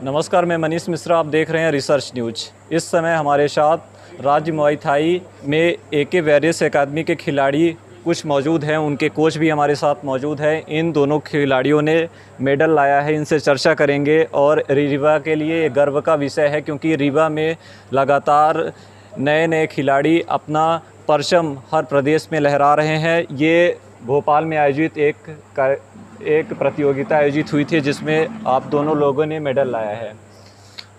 नमस्कार, मैं मनीष मिश्रा। आप देख रहे हैं रिसर्च न्यूज। इस समय हमारे साथ राज्य मुआई थाई में एके वेरियस एकेडमी के खिलाड़ी कुछ मौजूद हैं। उनके कोच भी हमारे साथ मौजूद हैं। इन दोनों खिलाड़ियों ने मेडल लाया है, इनसे चर्चा करेंगे। और रीवा के लिए गर्व का विषय है, क्योंकि रीवा में लगातार नए नए खिलाड़ी अपना परचम हर प्रदेश में लहरा रहे हैं। ये भोपाल में आयोजित एक प्रतियोगिता आयोजित हुई थी, जिसमें आप दोनों लोगों ने मेडल लाया है।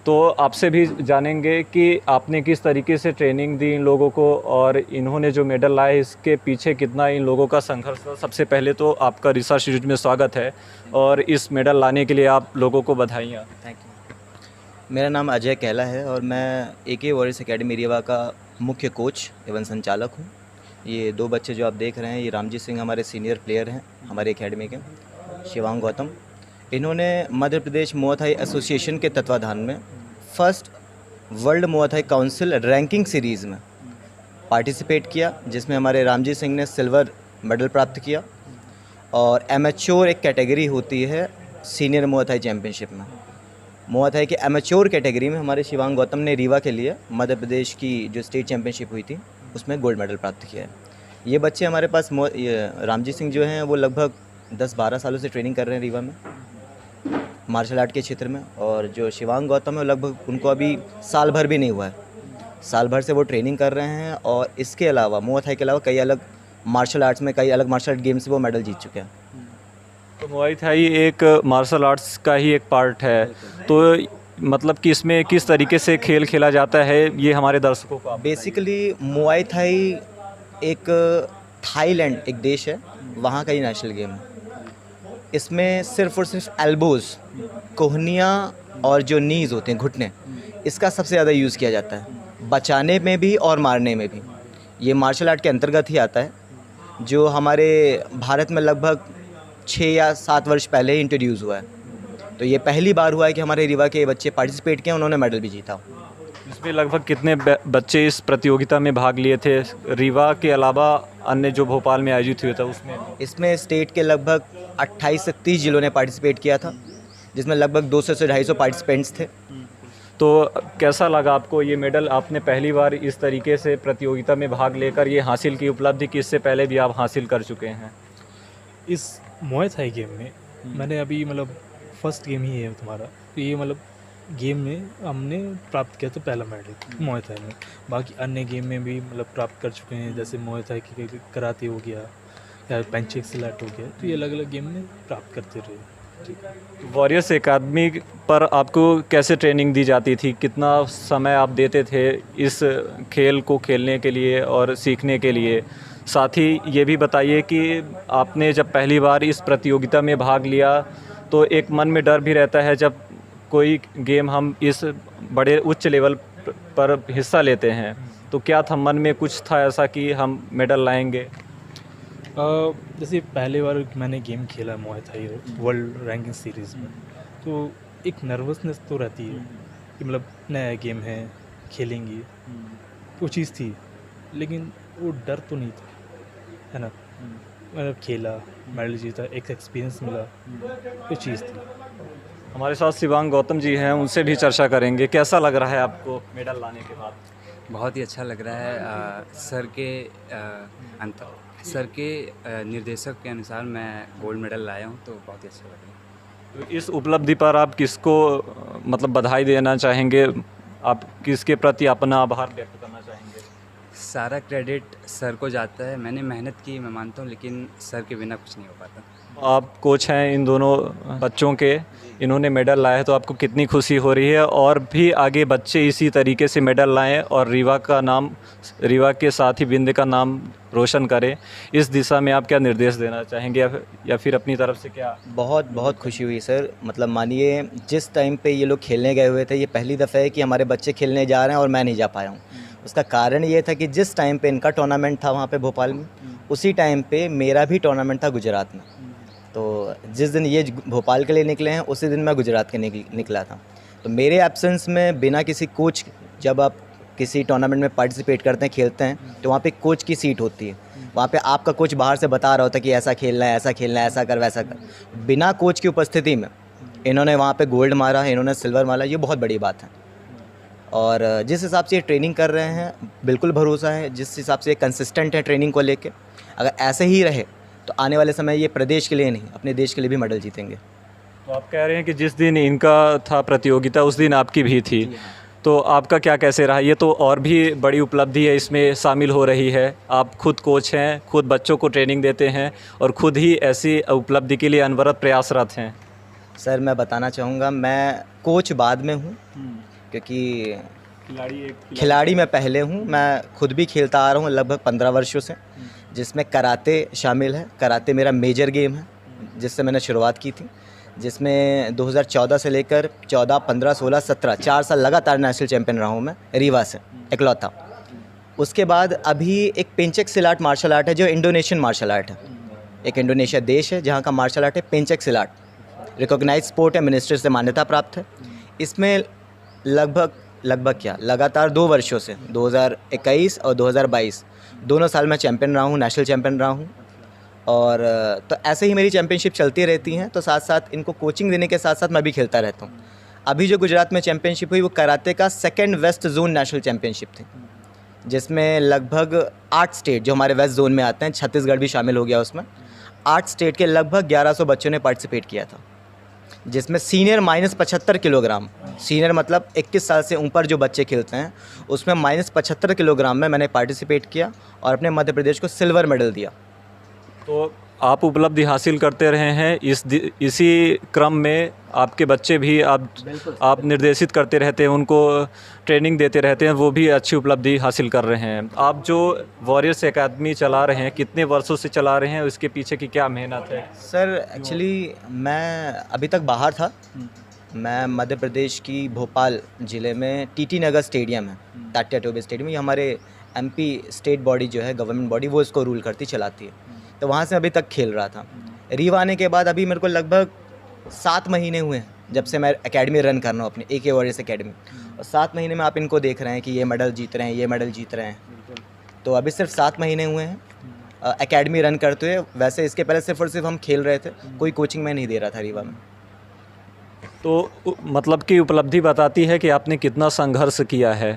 तो आपसे भी जानेंगे कि आपने किस तरीके से ट्रेनिंग दी इन लोगों को, और इन्होंने जो मेडल लाए इसके पीछे कितना इन लोगों का संघर्ष था। सबसे पहले तो आपका रिसर्च न्यूज में स्वागत है, और इस मेडल लाने के लिए आप लोगों को बधाइयाँ। Thank you. मेरा नाम अजय कहला है और मैं एके वॉरियर्स एकेडमी रीवा का मुख्य कोच एवं संचालक हूँ। ये दो बच्चे जो आप देख रहे हैं, ये रामजीत सिंह हमारे सीनियर प्लेयर हैं हमारे एकेडमी के, शिवांग गौतम। इन्होंने मध्य प्रदेश मुआ थाई एसोसिएशन के तत्वाधान में फर्स्ट वर्ल्ड मुआ थाई काउंसिल रैंकिंग सीरीज़ में पार्टिसिपेट किया, जिसमें हमारे रामजीत सिंह ने सिल्वर मेडल प्राप्त किया। और एमेच्योर एक कैटेगरी होती है सीनियर मुआ थाई चैम्पियनशिप में। मुआ थाई के एमेच्योर कैटेगरी में हमारे शिवांग गौतम ने रीवा के लिए मध्य प्रदेश की जो स्टेट चैम्पियनशिप हुई थी उसमें गोल्ड मेडल प्राप्त किया है। ये बच्चे हमारे पास रामजीत सिंह जो हैं वो लगभग 10-12 सालों से ट्रेनिंग कर रहे हैं रीवा में मार्शल आर्ट के क्षेत्र में। और जो शिवांग गौतम है लगभग उनको अभी साल भर भी नहीं हुआ है, साल भर से वो ट्रेनिंग कर रहे हैं। और इसके अलावा मुआ थाई के अलावा कई अलग मार्शल आर्ट्स में, कई अलग मार्शल आर्ट गेम्स से वो मेडल जीत चुके हैं। तो मुआई थाई एक मार्शल आर्ट्स का ही एक पार्ट है, तो मतलब कि इसमें किस तरीके से खेल खेला जाता है, ये हमारे दर्शकों को बेसिकली मुआई थाई एक थाईलैंड एक देश है, वहाँ का ही नेशनल गेम है। इसमें सिर्फ और सिर्फ एल्बोज़, कोहनियाँ और जो नीज़ होते हैं, घुटने, इसका सबसे ज़्यादा यूज़ किया जाता है, बचाने में भी और मारने में भी। ये मार्शल आर्ट के अंतर्गत ही आता है, जो हमारे भारत में लगभग 6 या 7 वर्ष पहले ही इंट्रोड्यूस हुआ है। तो ये पहली बार हुआ है कि हमारे रीवा के बच्चे पार्टिसिपेट किए, उन्होंने मेडल भी जीता। इसमें लगभग कितने बच्चे इस प्रतियोगिता में भाग लिए थे, रीवा के अलावा अन्य जो भोपाल में आयोजित हुआ था उसमें? इसमें स्टेट के लगभग 28 से 30 जिलों ने पार्टिसिपेट किया था, जिसमें लगभग 200 से 250 पार्टिसिपेंट्स थे। तो कैसा लगा आपको ये मेडल? आपने पहली बार इस तरीके से प्रतियोगिता में भाग लेकर ये हासिल की उपलब्धि कि इससे पहले भी आप हासिल कर चुके हैं? इस मुआई थाई गेम में मैंने अभी फर्स्ट गेम ही है तुम्हारा, तो ये गेम में हमने प्राप्त किया था पहला मेडल मुआई थाई में। बाकी अन्य गेम में भी प्राप्त कर चुके हैं, जैसे मुआई थाई की कराते हो गया या पेंच एक्सीलेंट हो गया, तो ये अलग अलग गेम में प्राप्त करते रहे। वॉरियर्स एकेडमी पर आपको कैसे ट्रेनिंग दी जाती थी? कितना समय आप देते थे इस खेल को खेलने के लिए और सीखने के लिए? साथ ही ये भी बताइए कि आपने जब पहली बार इस प्रतियोगिता में भाग लिया तो एक मन में डर भी रहता है, जब कोई गेम हम इस बड़े उच्च लेवल पर हिस्सा लेते हैं, तो क्या था मन में कुछ था ऐसा कि हम मेडल लाएंगे? जैसे पहले बार मैंने गेम खेला मुआई थाई वर्ल्ड रैंकिंग सीरीज़ में, तो एक नर्वसनेस तो रहती है कि नया गेम है, खेलेंगे, वो चीज़ थी। लेकिन वो डर तो नहीं था, है ना। खेला, मेडल जीता, एक एक्सपीरियंस मिला, वो चीज़ थी। हमारे साथ शिवांग गौतम जी हैं, उनसे भी चर्चा करेंगे। कैसा लग रहा है आपको मेडल लाने के बाद? बहुत ही अच्छा लग रहा है। सर के निर्देशक के अनुसार मैं गोल्ड मेडल लाया हूँ, तो बहुत ही अच्छा लग रहा है। तो इस उपलब्धि पर आप किसको बधाई देना चाहेंगे? आप किसके प्रति अपना आभार व्यक्त करना चाहेंगे? सारा क्रेडिट सर को जाता है। मैंने मेहनत की, मैं मानता हूँ, लेकिन सर के बिना कुछ नहीं हो पाता। आप कोच हैं इन दोनों बच्चों के, इन्होंने मेडल लाया है, तो आपको कितनी खुशी हो रही है? और भी आगे बच्चे इसी तरीके से मेडल लाएं और रीवा के साथ ही विंध्य का नाम रोशन करें, इस दिशा में आप क्या निर्देश देना चाहेंगे, या फिर अपनी तरफ से क्या? बहुत बहुत खुशी हुई सर। मानिए जिस टाइम पे ये लोग खेलने गए हुए थे, ये पहली दफ़ा है कि हमारे बच्चे खेलने जा रहे हैं और मैं नहीं जा पाया हूँ। उसका कारण ये था कि जिस टाइम पे इनका टूर्नामेंट था वहाँ पे भोपाल में, उसी टाइम पे मेरा भी टूर्नामेंट था गुजरात में। तो जिस दिन ये भोपाल के लिए निकले हैं, उसी दिन मैं गुजरात के निकला था। तो मेरे एब्सेंस में बिना किसी कोच, जब आप किसी टूर्नामेंट में पार्टिसिपेट करते हैं, खेलते हैं, तो वहाँ पे कोच की सीट होती है। वहाँ पे आपका कोच बाहर से बता रहा होता है कि ऐसा खेलना है, ऐसा खेलना है, ऐसा कर, वैसा कर। बिना कोच की उपस्थिति में इन्होंने वहाँ पे गोल्ड मारा, इन्होंने सिल्वर मारा, ये बहुत बड़ी बात है। और जिस हिसाब से ये ट्रेनिंग कर रहे हैं, बिल्कुल भरोसा है, जिस हिसाब से ये कंसिस्टेंट है ट्रेनिंग को लेके, अगर ऐसे ही रहे तो आने वाले समय ये प्रदेश के लिए नहीं, अपने देश के लिए भी मेडल जीतेंगे। तो आप कह रहे हैं कि जिस दिन इनका था प्रतियोगिता उस दिन आपकी भी थी, तो आपका क्या कैसे रहा? ये तो और भी बड़ी उपलब्धि है इसमें शामिल हो रही है। आप खुद कोच हैं, खुद बच्चों को ट्रेनिंग देते हैं और खुद ही ऐसी उपलब्धि के लिए अनवरत प्रयासरत हैं। सर मैं बताना चाहूँगा, मैं कोच बाद में हूँ, क्योंकि खिलाड़ी मैं पहले हूँ। मैं खुद भी खेलता आ रहा हूँ लगभग 15 वर्षों से, जिसमें कराटे शामिल है। कराटे मेरा मेजर गेम है, जिससे मैंने शुरुआत की थी, जिसमें 2014 से लेकर 14, 15, 16, 17 4 साल लगातार नेशनल चैंपियन रहा हूँ मैं, रीवा से इकलौता। उसके बाद अभी एक पेंचेक सिलाट मार्शल आर्ट है, जो इंडोनेशियन मार्शल आर्ट है। एक इंडोनेशिया देश है जहाँ का मार्शल आर्ट है पेंचेक सिलाट, रिकॉग्नाइज्ड स्पोर्ट है, मिनिस्टर से मान्यता प्राप्त है। इसमें लगभग क्या लगातार 2 वर्षों से 2021 और 2022 दोनों साल मैं चैंपियन रहा हूँ, नेशनल चैंपियन रहा हूँ। और तो ऐसे ही मेरी चैंपियनशिप चलती रहती हैं। तो साथ साथ इनको कोचिंग देने के साथ साथ मैं भी खेलता रहता हूँ। अभी जो गुजरात में चैंपियनशिप हुई वो कराटे का 2nd west zone national championship थी, जिसमें लगभग 8 स्टेट जो हमारे वेस्ट जोन में आते हैं, छत्तीसगढ़ भी शामिल हो गया उसमें, 8 स्टेट के लगभग 1100 बच्चों ने पार्टिसिपेट किया था, जिसमें सीनियर -75 किलोग्राम, सीनियर मतलब 21 साल से ऊपर जो बच्चे खेलते हैं, उसमें -75 किलोग्राम में मैंने पार्टिसिपेट किया और अपने मध्य प्रदेश को सिल्वर मेडल दिया। तो आप उपलब्धि हासिल करते रहे हैं, इसी क्रम में आपके बच्चे भी आप निर्देशित करते रहते हैं, उनको ट्रेनिंग देते रहते हैं, वो भी अच्छी उपलब्धि हासिल कर रहे हैं। आप जो वॉरियर्स एकेडमी चला रहे हैं, कितने वर्षों से चला रहे हैं, उसके पीछे की क्या मेहनत है? सर एक्चुअली मैं अभी तक बाहर था। मैं मध्य प्रदेश की भोपाल ज़िले में टीटी नगर स्टेडियम है, तात्या टोपे स्टेडियम, ये हमारे एमपी स्टेट बॉडी जो है, गवर्नमेंट बॉडी, वो इसको रूल करती चलाती है। तो वहाँ से अभी तक खेल रहा था। रीवा आने के बाद अभी मेरे को लगभग 7 महीने हुए हैं जब से मैं एकेडमी रन कर रहा हूँ अपनी AK वॉरियर्स एकेडमी। और 7 महीने में आप इनको देख रहे हैं कि ये मेडल जीत रहे हैं, ये मेडल जीत रहे हैं। तो अभी सिर्फ 7 महीने हुए हैं एकेडमी रन करते हुए। वैसे इसके पहले सिर्फ और सिर्फ हम खेल रहे थे, कोई कोचिंग मैं नहीं दे रहा था रीवा में। तो मतलब कि उपलब्धि बताती है कि आपने कितना संघर्ष किया है।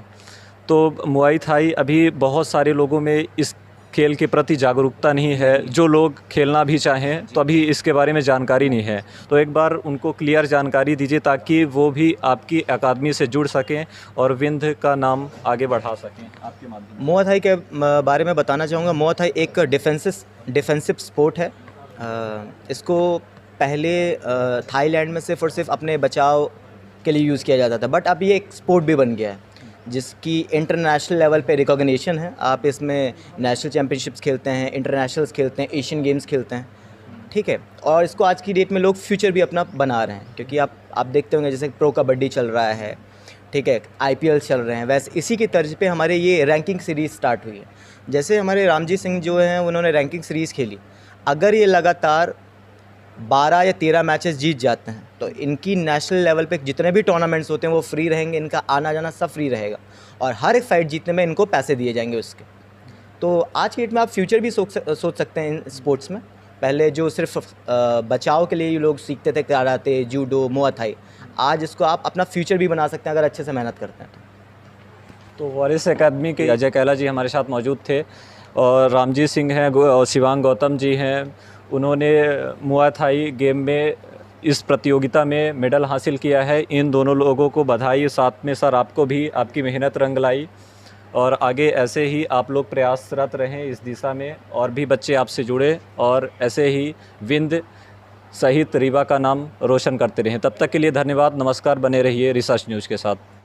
तो मुआई थाई अभी बहुत सारे लोगों में इस खेल के प्रति जागरूकता नहीं है, जो लोग खेलना भी चाहें तो अभी इसके बारे में जानकारी नहीं है। तो एक बार उनको क्लियर जानकारी दीजिए ताकि वो भी आपकी अकादमी से जुड़ सकें और विंध का नाम आगे बढ़ा सकें आपके माध्यम। मुआ थाई के बारे में बताना चाहूँगा। मुआ थाई एक डिफेंसिव स्पोर्ट है। इसको पहले थाईलैंड में सिर्फ और सिर्फ अपने बचाव के लिए यूज़ किया जाता था, बट अब ये एक स्पोर्ट भी बन गया है जिसकी इंटरनेशनल लेवल पे रिकॉग्निशन है। आप इसमें नेशनल चैम्पियनशिप्स खेलते हैं, इंटरनेशनल्स खेलते हैं, एशियन गेम्स खेलते हैं, ठीक है। और इसको आज की डेट में लोग फ्यूचर भी अपना बना रहे हैं, क्योंकि आप देखते होंगे जैसे प्रो कबड्डी चल रहा है, ठीक है, IPL चल रहे हैं। वैसे इसी की तर्ज पे हमारे ये रैंकिंग सीरीज़ स्टार्ट हुई है। जैसे हमारे रामजी सिंह जो हैं उन्होंने रैंकिंग सीरीज़ खेली, अगर ये लगातार 12 या 13 मैचेस जीत जाते हैं तो इनकी नेशनल लेवल पे जितने भी टूर्नामेंट्स होते हैं वो फ्री रहेंगे, इनका आना जाना सब फ्री रहेगा और हर एक फाइट जीतने में इनको पैसे दिए जाएंगे उसके। तो आज की डेट में आप फ्यूचर भी सोच सकते हैं इन स्पोर्ट्स में। पहले जो सिर्फ बचाव के लिए लोग सीखते थे कराटे, जूडो, मुआ थाई, आज इसको आप अपना फ्यूचर भी बना सकते हैं अगर अच्छे से मेहनत करते हैं तो वॉरियर्स एकेडमी के अजय कैला जी हमारे साथ मौजूद थे और रामजी सिंह हैं और शिवांग गौतम जी हैं। उन्होंने मुआ थाई गेम में इस प्रतियोगिता में मेडल हासिल किया है। इन दोनों लोगों को बधाई, साथ में सर आपको भी, आपकी मेहनत रंग लाई और आगे ऐसे ही आप लोग प्रयासरत रहें इस दिशा में और भी बच्चे आपसे जुड़े और ऐसे ही विंध सहित रीवा का नाम रोशन करते रहें। तब तक के लिए धन्यवाद, नमस्कार, बने रहिए रिसर्च न्यूज़ के साथ।